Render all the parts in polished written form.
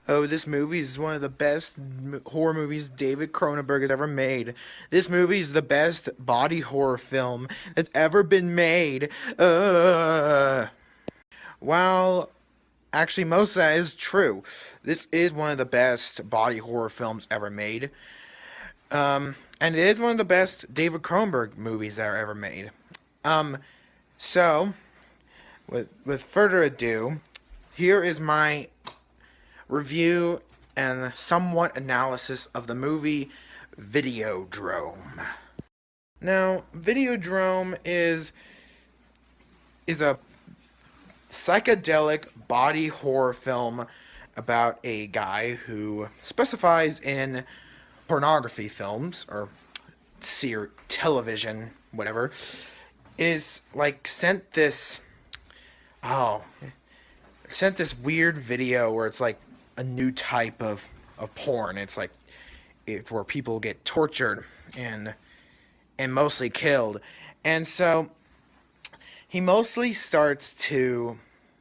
Oh, this movie is one of the best horror movies David Cronenberg has ever made. This movie is the best body horror film that's ever been made. While actually most of that is true, this is one of the best body horror films ever made. And it is one of the best David Cronenberg movies that are ever made. Um, so with further ado, here is my review and somewhat analysis of the movie Videodrome. Now, Videodrome is a psychedelic body horror film about a guy who specifies in pornography films or television, whatever, is like oh sent this weird video where it's like a new type of porn. It's like where people get tortured and mostly killed. And so he mostly starts to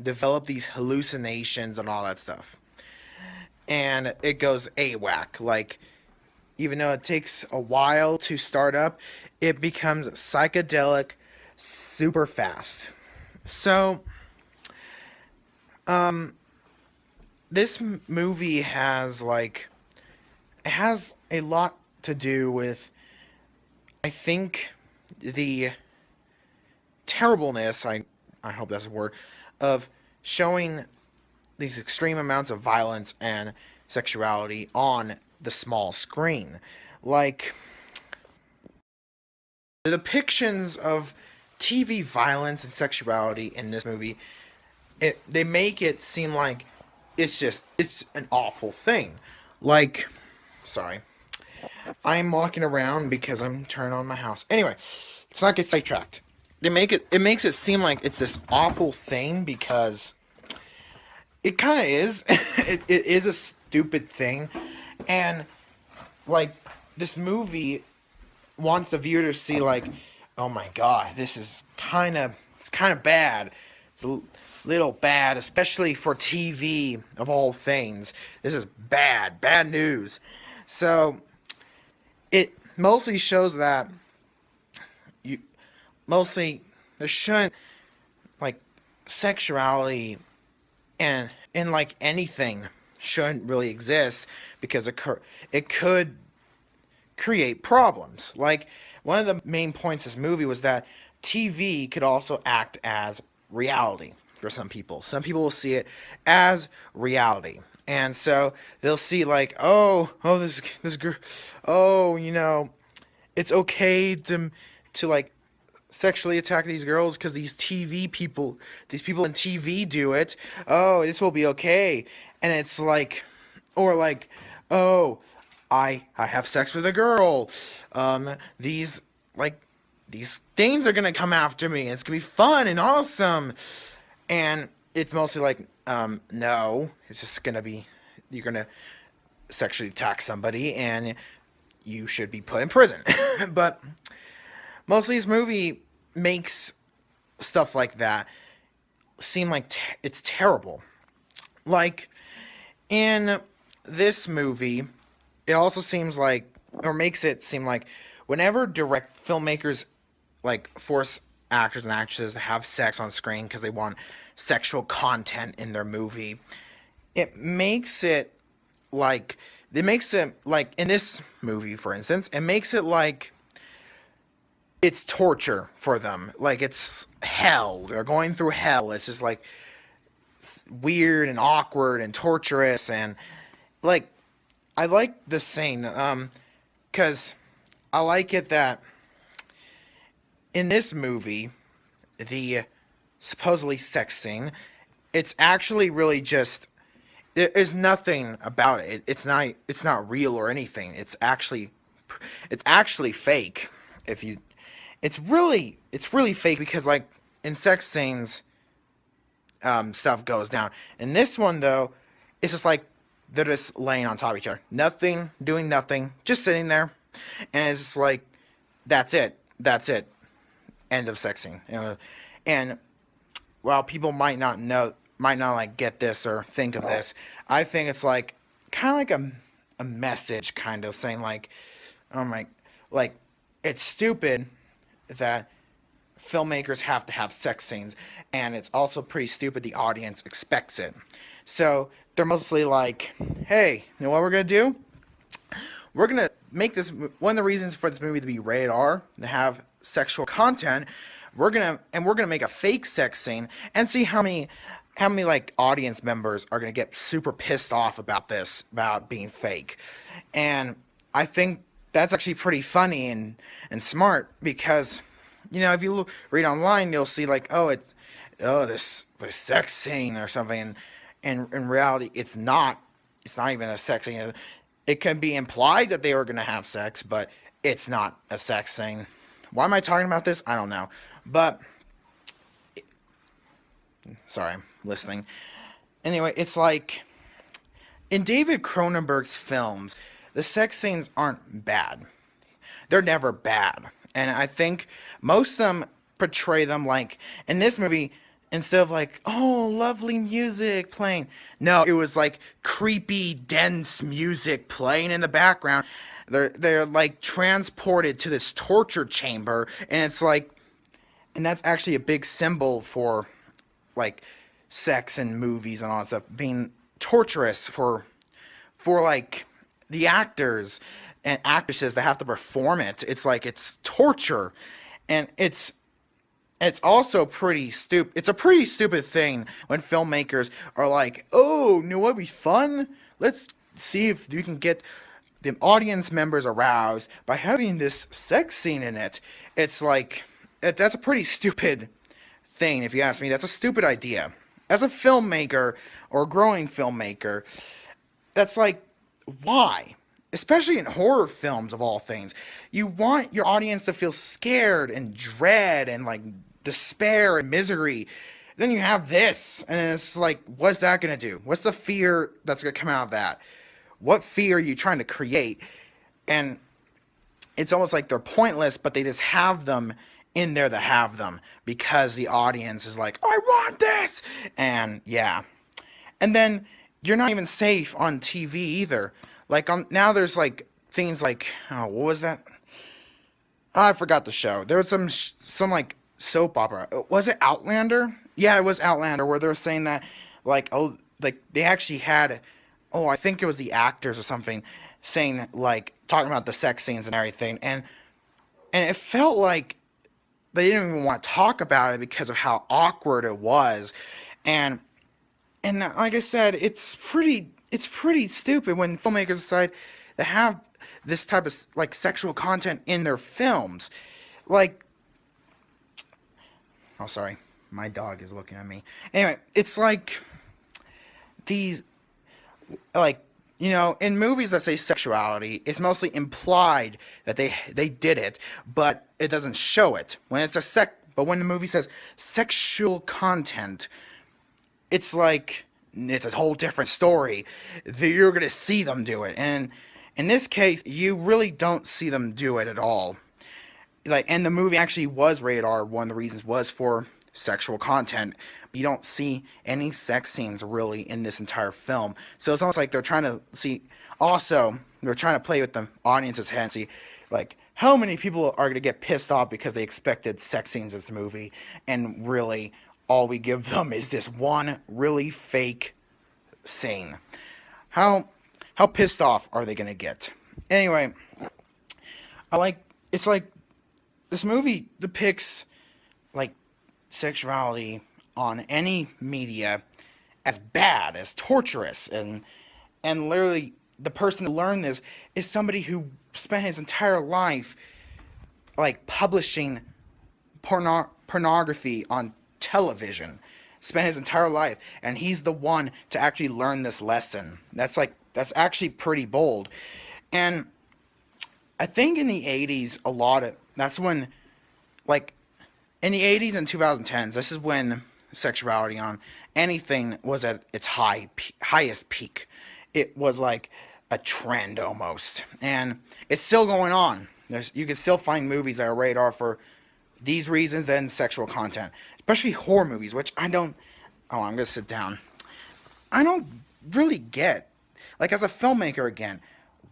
develop these hallucinations and all that stuff. And it goes AWAC. Like, even though it takes a while to start up, it becomes psychedelic super fast. So, this movie has it has a lot to do with, I think, the terribleness, I hope that's a word, of showing these extreme amounts of violence and sexuality on the small screen. Like, the depictions of TV violence and sexuality in this movie, they make it seem like it's an awful thing. Like, sorry, I'm walking around because I'm turning on my house. Anyway, let's not get sidetracked. It makes it seem like it's this awful thing because it kind of is. It is a stupid thing, and like, this movie wants the viewer to see, like, oh my god, this is it's kind of bad. It's a little bad, especially for TV of all things. This is bad news. So it mostly shows that you mostly there shouldn't, like, sexuality and like anything shouldn't really exist because it could create problems. Like, one of the main points of this movie was that TV could also act as reality for some people. Some people will see it as reality. And so they'll see, like, this girl, it's okay to like sexually attack these girls because these people in TV do it. Oh, this will be okay. And it's like, or like, oh, I have sex with a girl. These, like, these things are gonna come after me. It's gonna be fun and awesome. And it's mostly like, no, it's just gonna be, you're gonna sexually attack somebody and you should be put in prison. But mostly this movie makes stuff like that seem like it's terrible. Like, in this movie, it also seems like, or makes it seem like, whenever direct filmmakers like force actors and actresses to have sex on screen because they want sexual content in their movie, it makes it like in this movie, for instance, it makes it like it's torture for them. Like, it's hell. They're going through hell. It's just like weird and awkward and torturous. And like, I like this scene because I like it that in this movie, the supposedly sex scene, it's actually really just, there's nothing about it. It's not real or anything. It's actually fake. If you it's really fake because, like, in sex scenes, stuff goes down. In this one, though, it's just like they're just laying on top of each other, nothing, doing nothing, just sitting there, and it's like, that's it, end of sex scene. And while people might not know, might not like get this or think of this. I think it's like kind of like a message, kind of saying like, oh my, like it's stupid that filmmakers have to have sex scenes, and it's also pretty stupid the audience expects it. So they're mostly like, hey, you know what we're gonna do? We're gonna make this one of the reasons for this movie to be rated R, to have sexual content. We're gonna make a fake sex scene and see how many like audience members are gonna get super pissed off about this, about being fake. And I think that's actually pretty funny and smart, because if you read online, you'll see like, this sex scene or something, and in reality it's not even a sex scene. It can be implied that they were going to have sex, but it's not a sex scene. Why am I talking about this? I don't know. But sorry, I'm listening. Anyway, it's like in David Cronenberg's films, the sex scenes aren't bad. They're never bad. And I think most of them portray them like, in this movie, instead of like, oh, lovely music playing, no, it was like creepy, dense music playing in the background. They're like transported to this torture chamber, and it's like, and that's actually a big symbol for like sex and movies and all that stuff being torturous for like the actors and actresses that have to perform it. It's like it's torture, and it's also pretty stupid. It's a pretty stupid thing when filmmakers are like, "Oh, you know what would be fun? Let's see if you can get the audience members aroused by having this sex scene in it." It's like that's a pretty stupid thing, if you ask me. That's a stupid idea. As a filmmaker or a growing filmmaker, that's like, why? Especially in horror films, of all things, you want your audience to feel scared and dread and like despair and misery. Then you have this, and it's like, what's that gonna do? What's the fear that's gonna come out of that? What fear are you trying to create? And it's almost like they're pointless, but they just have them in there to have them, because the audience is like, I want this! And yeah. And then you're not even safe on TV either. Like now there's like things like, oh, what was that? Oh, I forgot the show. There was some like soap opera. Was it Outlander? Yeah, it was Outlander, where they were saying that like, oh, like they actually had, oh, I think it was the actors or something saying like, talking about the sex scenes and everything, and it felt like they didn't even want to talk about it because of how awkward it was. And like I said, it's pretty stupid when filmmakers decide to have this type of like sexual content in their films. Like, oh, sorry, my dog is looking at me. Anyway, it's like these, like, in movies that say sexuality, it's mostly implied that they did it, but it doesn't show it. But when the movie says sexual content, it's like it's a whole different story. You're gonna see them do it, and in this case, you really don't see them do it at all. Like, and the movie actually was rated R. One of the reasons was for sexual content. You don't see any sex scenes really in this entire film, so it's almost like they're trying to see. Also, they're trying to play with the audience's head and see, like, how many people are gonna get pissed off because they expected sex scenes in this movie, and really, all we give them is this one really fake scene. How pissed off are they gonna get? Anyway, it's like this movie depicts like sexuality on any media as bad, as torturous, and literally the person who learned this is somebody who spent his entire life like publishing pornography on television, spent his entire life, and he's the one to actually learn this lesson. That's actually pretty bold. And I think in the 80s, that's when, like, in the 80s and 2010s, this is when sexuality on anything was at its highest peak. It was like a trend almost, and it's still going on. You can still find movies that are rated R for these reasons, then sexual content, especially horror movies, which I don't Oh, I'm gonna sit down. I don't really get, like, as a filmmaker again,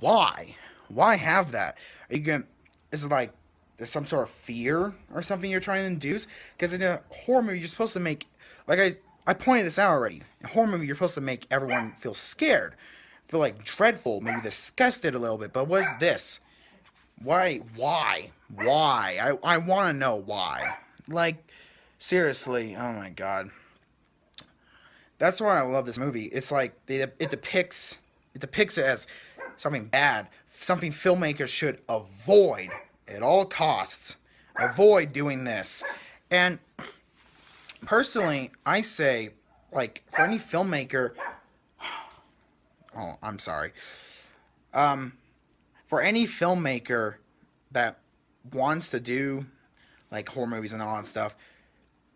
why? Why have that? Are you gonna? Is it like there's some sort of fear or something you're trying to induce? Because in a horror movie, you're supposed to make, like I pointed this out already. In a horror movie, you're supposed to make everyone feel scared, feel like dreadful, maybe disgusted a little bit. But what's this? Why? Why? Why? I want to know why. Like, seriously, oh my god. That's why I love this movie. It's like it depicts it as something bad, something filmmakers should avoid at all costs. Avoid doing this. And personally, I say, like, for any filmmaker, oh, I'm sorry. For any filmmaker that wants to do like horror movies and all that stuff,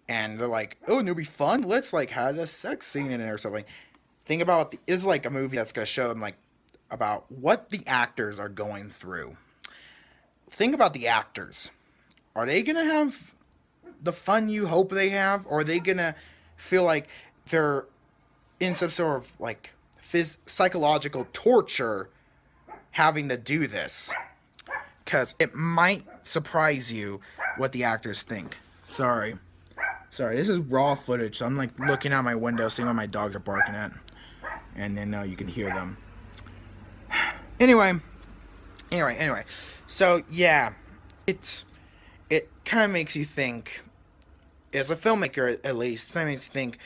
and they're like, "Oh, it'll be fun. Let's like have a sex scene in it or something." Think about it's like a movie that's gonna show them like about what the actors are going through. Think about the actors. Are they gonna have the fun you hope they have, or are they gonna feel like they're in some sort of like psychological torture having to do this? Because it might surprise you what the actors think. Sorry, this is raw footage, so I'm like looking out my window, seeing what my dogs are barking at, and then you can hear them. Anyway. So yeah, it kind of makes you think, as a filmmaker at least, it makes you think,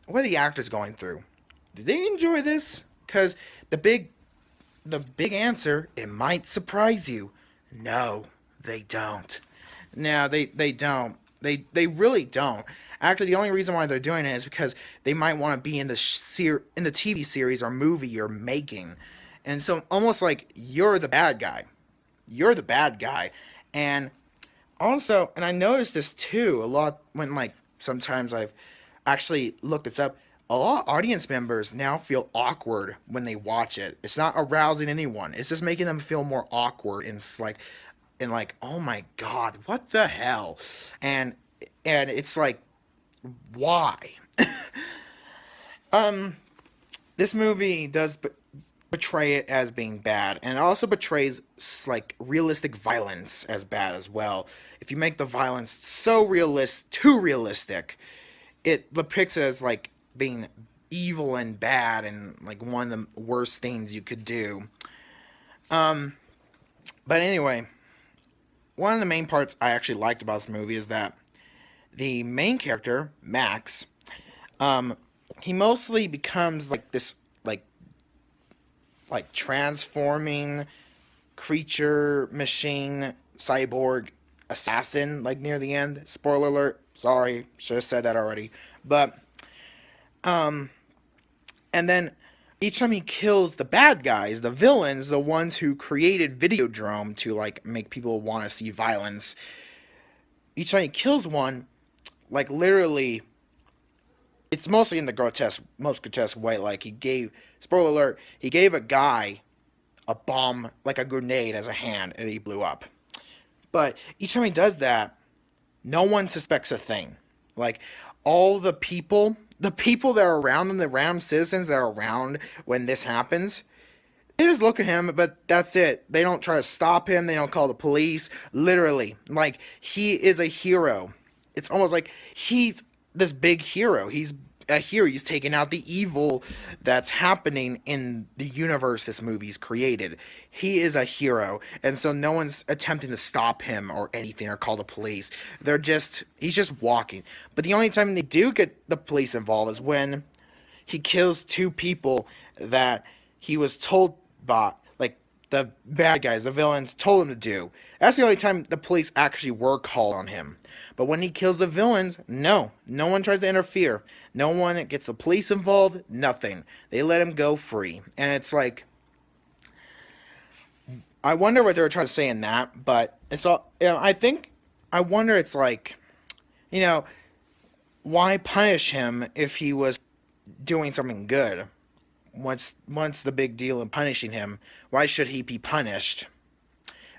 what are the actors going through? Did they enjoy this? Because the big answer, it might surprise you. No, they don't. No, they don't. They really don't. Actually, the only reason why they're doing it is because they might want to be in the TV series or movie you're making, and so almost like you're the bad guy. You're the bad guy, and also, and I noticed this too a lot when like sometimes I've actually looked this up. A lot of audience members now feel awkward when they watch it. It's not arousing anyone. It's just making them feel more awkward and like, oh my god, what the hell? And it's like, why? This movie does portray it as being bad, and it also portrays like realistic violence as bad as well. If you make the violence too realistic, it depicts it as like being evil and bad and like one of the worst things you could do. But anyway, one of the main parts I actually liked about this movie is that the main character, Max, he mostly becomes like this like transforming creature machine cyborg assassin like near the end. Spoiler alert. Sorry, should have said that already. But and then each time he kills the bad guys, the villains, the ones who created Videodrome to like make people want to see violence, each time he kills one, like literally, it's mostly in the most grotesque way. Like spoiler alert, he gave a guy a bomb, like a grenade as a hand, and he blew up. But each time he does that, no one suspects a thing. Like, all the people that are around him, the random citizens that are around when this happens, they just look at him, but that's it. They don't try to stop him. They don't call the police. Literally. Like, he is a hero. It's almost like he's this big hero. He's a hero. He's taking out the evil that's happening in the universe this movie's created. He is a hero. And so no one's attempting to stop him or anything or call the police. He's just walking. But the only time they do get the police involved is when he kills two people that he was told by, like, the bad guys, the villains, told him to do. That's the only time the police actually were called on him. But when he kills the villains, no one tries to interfere. No one gets the police involved, nothing. They let him go free. And it's like, I wonder what they were trying to say in that, but it's all, I wonder, it's like, why punish him if he was doing something good? What's the big deal in punishing him? Why should he be punished?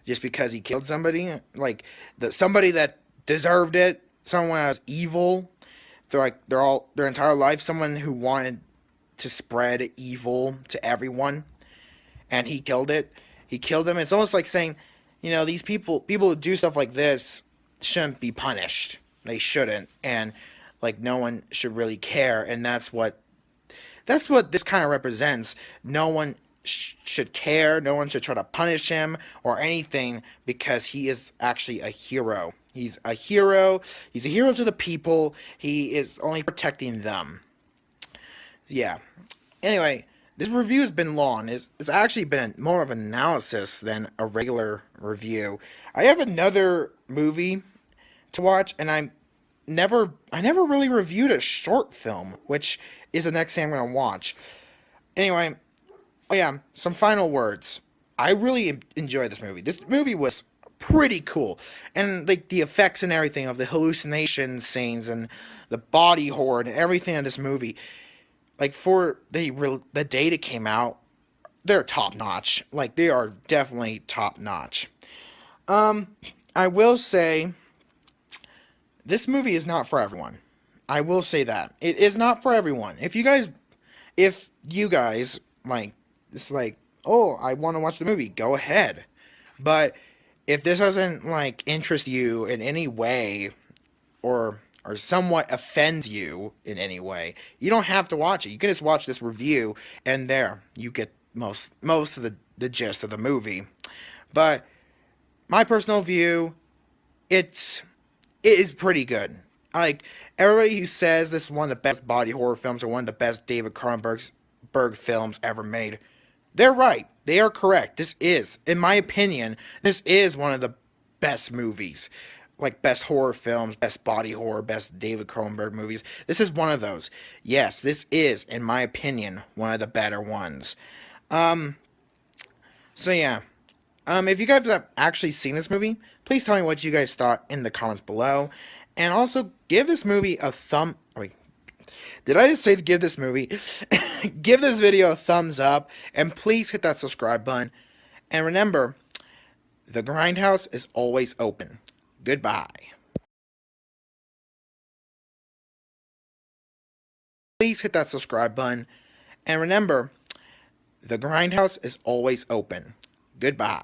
Just because he killed somebody? Like, somebody that deserved it? Someone that was evil? they're all their entire life someone who wanted to spread evil to everyone, and he killed it. He killed them. It's almost like saying, these people who do stuff like this shouldn't be punished. They shouldn't, and like no one should really care. And that's what this kind of represents. No one should care. No one should try to punish him or anything because he is actually a hero. He's a hero. He's a hero to the people. He is only protecting them. Yeah. Anyway, this review has been long. It's actually been more of an analysis than a regular review. I have another movie to watch, and I never really reviewed a short film, which is the next thing I'm gonna watch. Anyway, oh yeah, some final words. I really enjoyed this movie. This movie was pretty cool, and like the effects and everything of the hallucination scenes and the body horror and everything in this movie. Like for the date it came out, they're top notch. Like they are definitely top notch. Um, I will say this movie is not for everyone. I will say that it is not for everyone. If you guys like, it's like, oh, I want to watch the movie, go ahead. But if this doesn't like interest you in any way, or somewhat offends you in any way, you don't have to watch it. You can just watch this review, and there you get most of the gist of the movie. But my personal view, it is pretty good. Like everybody who says this is one of the best body horror films or one of the best David Cronenberg's Berg films ever made, they're right. They are correct. This is, in my opinion, this is one of the best movies. Like best horror films, best body horror, best David Cronenberg movies. This is one of those. Yes, this is, in my opinion, one of the better ones. Um, so yeah. If you guys have actually seen this movie, please tell me what you guys thought in the comments below. And also, give this movie a thumb... Wait, did I just say to give this movie... give this video a thumbs up, and please hit that subscribe button. And remember, the Grindhouse is always open. Goodbye. Please hit that subscribe button. And remember, the Grindhouse is always open. Goodbye.